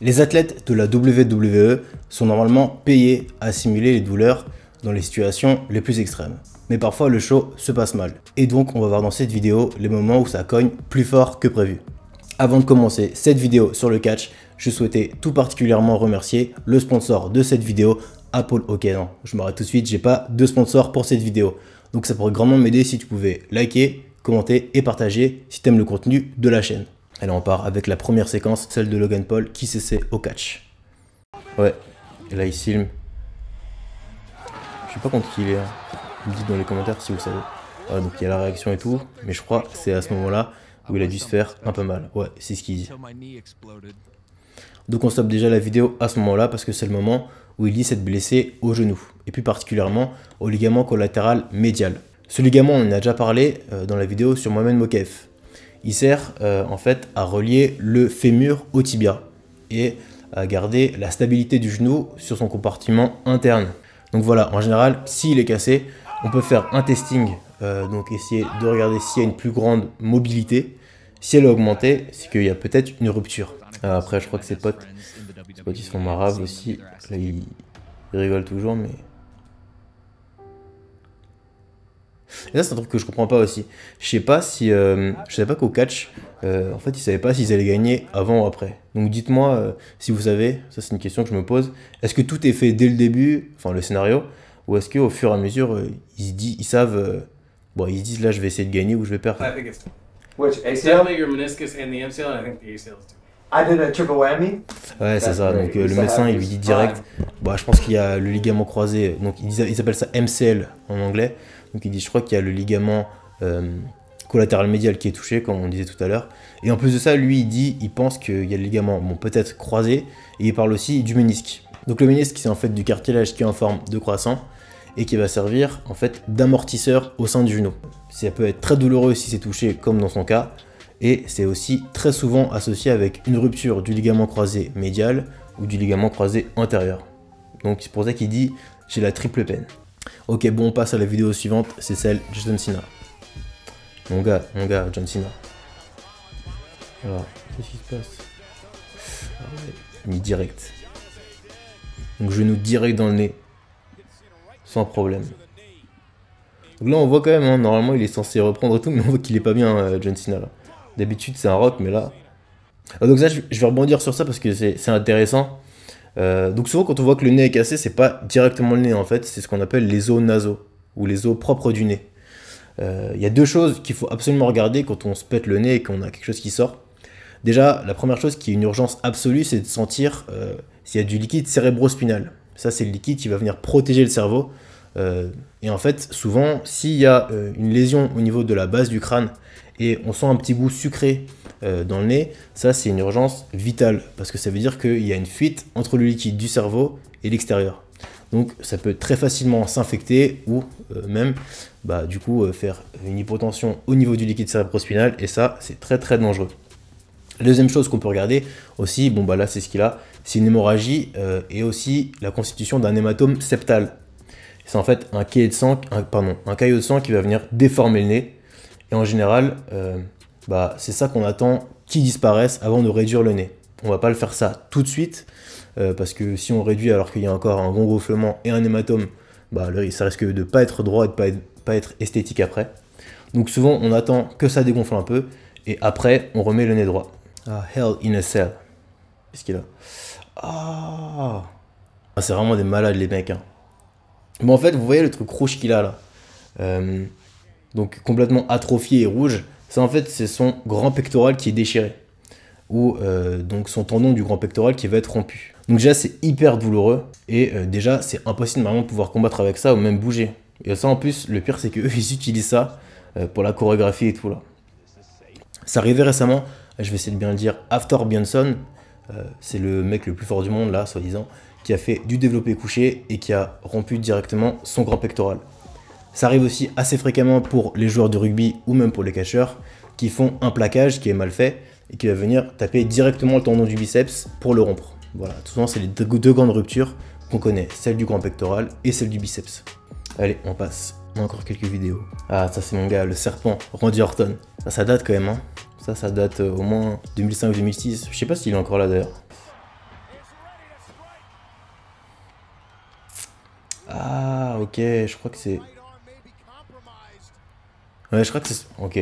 Les athlètes de la WWE sont normalement payés à simuler les douleurs dans les situations les plus extrêmes. Mais parfois le show se passe mal. Et donc on va voir dans cette vidéo les moments où ça cogne plus fort que prévu. Avant de commencer cette vidéo sur le catch, je souhaitais tout particulièrement remercier le sponsor de cette vidéo, Apple. Ok, non, je m'arrête tout de suite, j'ai pas de sponsor pour cette vidéo. Donc ça pourrait grandement m'aider si tu pouvais liker, commenter et partager si tu aimes le contenu de la chaîne. Allez, on part avec la première séquence, celle de Logan Paul qui s'essaie au catch. Ouais, et là il filme. Je sais pas contre qui il est. Vous me dites dans les commentaires si vous savez. Ouais, donc il y a la réaction et tout, mais je crois que c'est à ce moment-là où il a dû se faire un peu mal. Ouais, c'est ce qu'il dit. Donc on stoppe déjà la vidéo à ce moment-là parce que c'est le moment où il dit s'être blessé au genou, et plus particulièrement au ligament collatéral médial. Ce ligament, on en a déjà parlé dans la vidéo sur Mohamed Mokaeff. Il sert en fait à relier le fémur au tibia et à garder la stabilité du genou sur son compartiment interne. Donc voilà, en général, s'il est cassé, on peut faire un testing, donc essayer de regarder s'il y a une plus grande mobilité. Si elle est augmentée, c'est qu'il y a peut-être une rupture. Après, je crois que ses potes ils se font marave aussi. Là, ils rigolent toujours, mais... Et ça, c'est un truc que je comprends pas aussi. Je sais pas si... je savais pas qu'au catch, en fait, ils savaient pas s'ils allaient gagner avant ou après. Donc dites-moi si vous savez, ça c'est une question que je me pose. Est-ce que tout est fait dès le début, enfin le scénario, ou est-ce qu'au fur et à mesure, ils savent... bon, ils se disent là, je vais essayer de gagner ou je vais perdre. I think it's Which it's ACL? definitely your meniscus and the MCL, and I think the ACL is too. I did a triple whammy. Ouais, c'est ça. Donc le médecin, il lui dit direct. Bah, je pense qu'il y a le ligament croisé. Donc ils appellent ça MCL en anglais. Donc il dit, je crois qu'il y a le ligament collatéral médial qui est touché, comme on disait tout à l'heure. Et en plus de ça, lui, il pense qu'il y a le ligament, bon, peut-être croisé. Et il parle aussi du ménisque. Donc le ménisque, c'est en fait du cartilage qui est en forme de croissant et qui va servir en fait d'amortisseur au sein du genou. Ça peut être très douloureux si c'est touché, comme dans son cas. Et c'est aussi très souvent associé avec une rupture du ligament croisé médial ou du ligament croisé antérieur. Donc c'est pour ça qu'il dit j'ai la triple peine. Ok, bon, on passe à la vidéo suivante, c'est celle de John Cena. Mon gars, John Cena. Alors, qu'est-ce qui se passe? Ah ouais, mis direct. Donc genou direct dans le nez. Sans problème. Donc là on voit quand même, hein, normalement il est censé reprendre tout, mais on voit qu'il est pas bien, John Cena là. D'habitude c'est un rock, mais là... Ah, donc ça je vais rebondir sur ça parce que c'est intéressant. Donc souvent quand on voit que le nez est cassé, c'est pas directement le nez en fait, c'est ce qu'on appelle les os nasaux, ou les os propres du nez. Il y a deux choses qu'il faut absolument regarder quand on se pète le nez et qu'on a quelque chose qui sort. Déjà, la première chose qui est une urgence absolue, c'est de sentir s'il y a du liquide cérébrospinal. Ça c'est le liquide qui va venir protéger le cerveau. Et en fait, souvent, s'il y a une lésion au niveau de la base du crâne et on sent un petit goût sucré dans le nez, ça c'est une urgence vitale parce que ça veut dire qu'il y a une fuite entre le liquide du cerveau et l'extérieur. Donc ça peut très facilement s'infecter ou même du coup faire une hypotension au niveau du liquide cérébrospinal et ça c'est très très dangereux. La deuxième chose qu'on peut regarder aussi, bon bah là c'est ce qu'il a, c'est une hémorragie et aussi la constitution d'un hématome septal. C'est en fait un caillot de sang qui va venir déformer le nez. Et en général, c'est ça qu'on attend qu'il disparaisse avant de réduire le nez. On va pas le faire ça tout de suite, parce que si on réduit alors qu'il y a encore un gros gonflement et un hématome, ça risque de pas être droit et de pas être esthétique après. Donc souvent, on attend que ça dégonfle un peu, et après, on remet le nez droit. Ah, hell in a cell. Qu'est-ce qu'il a? Ah, c'est vraiment des malades les mecs, hein. Mais en fait, vous voyez le truc rouge qu'il a là, donc complètement atrophié et rouge, ça en fait c'est son grand pectoral qui est déchiré, ou donc son tendon du grand pectoral qui va être rompu. Donc déjà c'est hyper douloureux, et déjà c'est impossible vraiment de pouvoir combattre avec ça ou même bouger. Et ça en plus, le pire c'est qu'eux ils utilisent ça pour la chorégraphie et tout là. Ça arrivait récemment, je vais essayer de bien le dire, Hafthor Bjornsson, c'est le mec le plus fort du monde là, soi-disant, qui a fait du développé couché et qui a rompu directement son grand pectoral. Ça arrive aussi assez fréquemment pour les joueurs de rugby ou même pour les catcheurs qui font un plaquage qui est mal fait et qui va venir taper directement le tendon du biceps pour le rompre. Voilà, souvent c'est les deux grandes ruptures qu'on connaît, celle du grand pectoral et celle du biceps. Allez, on passe. On a encore quelques vidéos. Ah, ça c'est mon gars, le serpent, Randy Orton. Ça date quand même, hein. Ça date au moins 2005 ou 2006. Je sais pas s'il est encore là d'ailleurs. Ah, ok, je crois que c'est... Ouais, je crois que c'est... Ok.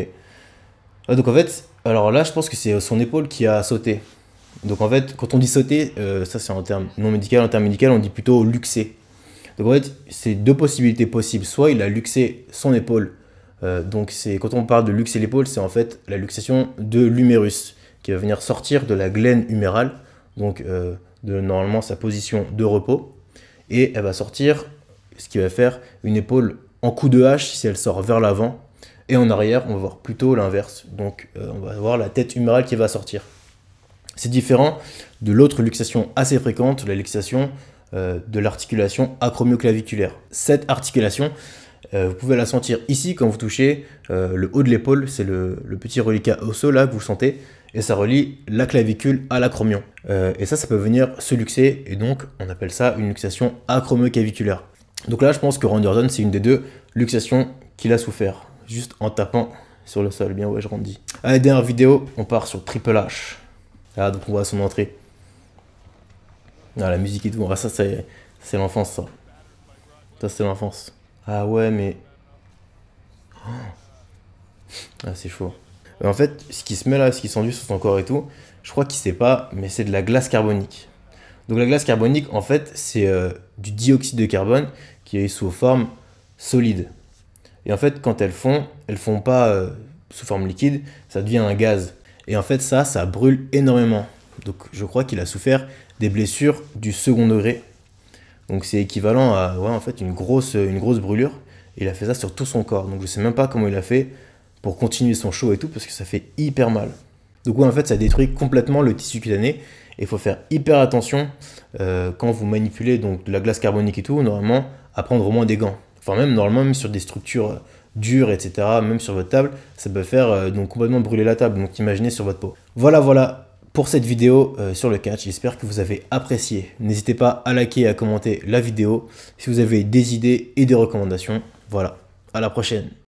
Ah, donc en fait, alors là, je pense que c'est son épaule qui a sauté. Donc en fait, quand on dit sauter, ça c'est en termes non médical, en termes médical, on dit plutôt luxer. Donc en fait, c'est deux possibilités possibles. Soit il a luxé son épaule. Donc c'est quand on parle de luxer l'épaule, c'est en fait la luxation de l'humérus qui va venir sortir de la glène humérale, donc de normalement sa position de repos, et elle va sortir, ce qui va faire une épaule en coup de hache si elle sort vers l'avant, et en arrière on va voir plutôt l'inverse. Donc on va voir la tête humérale qui va sortir. C'est différent de l'autre luxation assez fréquente, la luxation de l'articulation acromioclaviculaire. Cette articulation, vous pouvez la sentir ici quand vous touchez le haut de l'épaule, c'est le petit reliquat osseux là que vous sentez, et ça relie la clavicule à l'acromion. Et ça peut venir se luxer, et donc on appelle ça une luxation acromioclaviculaire. Donc là, je pense que Randerson, c'est une des deux luxations qu'il a souffert, juste en tapant sur le sol. Bien ouais, je rendis. Allez, dernière vidéo, on part sur Triple H. Ah, donc on voit son entrée. Ah, la musique et tout. Ah, ça, c'est l'enfance, ça. Ça, c'est l'enfance. Ah ouais, mais... Ah, c'est chaud. En fait, ce qui se met là, ce qui s'enduit sur son corps et tout, je crois qu'il sait pas, mais c'est de la glace carbonique. Donc la glace carbonique, en fait, c'est du dioxyde de carbone qui est sous forme solide. Et en fait, quand elles font pas sous forme liquide, ça devient un gaz. Et en fait, ça brûle énormément. Donc je crois qu'il a souffert des blessures du second degré. Donc c'est équivalent à ouais, en fait, une grosse brûlure. Et il a fait ça sur tout son corps. Donc je sais même pas comment il a fait pour continuer son show et tout, parce que ça fait hyper mal. Donc ouais, en fait, ça détruit complètement le tissu cutané. Et il faut faire hyper attention quand vous manipulez donc, de la glace carbonique et tout, normalement, à prendre au moins des gants. Enfin même, normalement, même sur des structures dures, etc., même sur votre table, ça peut faire donc complètement brûler la table. Donc imaginez sur votre peau. Voilà pour cette vidéo sur le catch. J'espère que vous avez apprécié. N'hésitez pas à liker et à commenter la vidéo si vous avez des idées et des recommandations. Voilà, à la prochaine.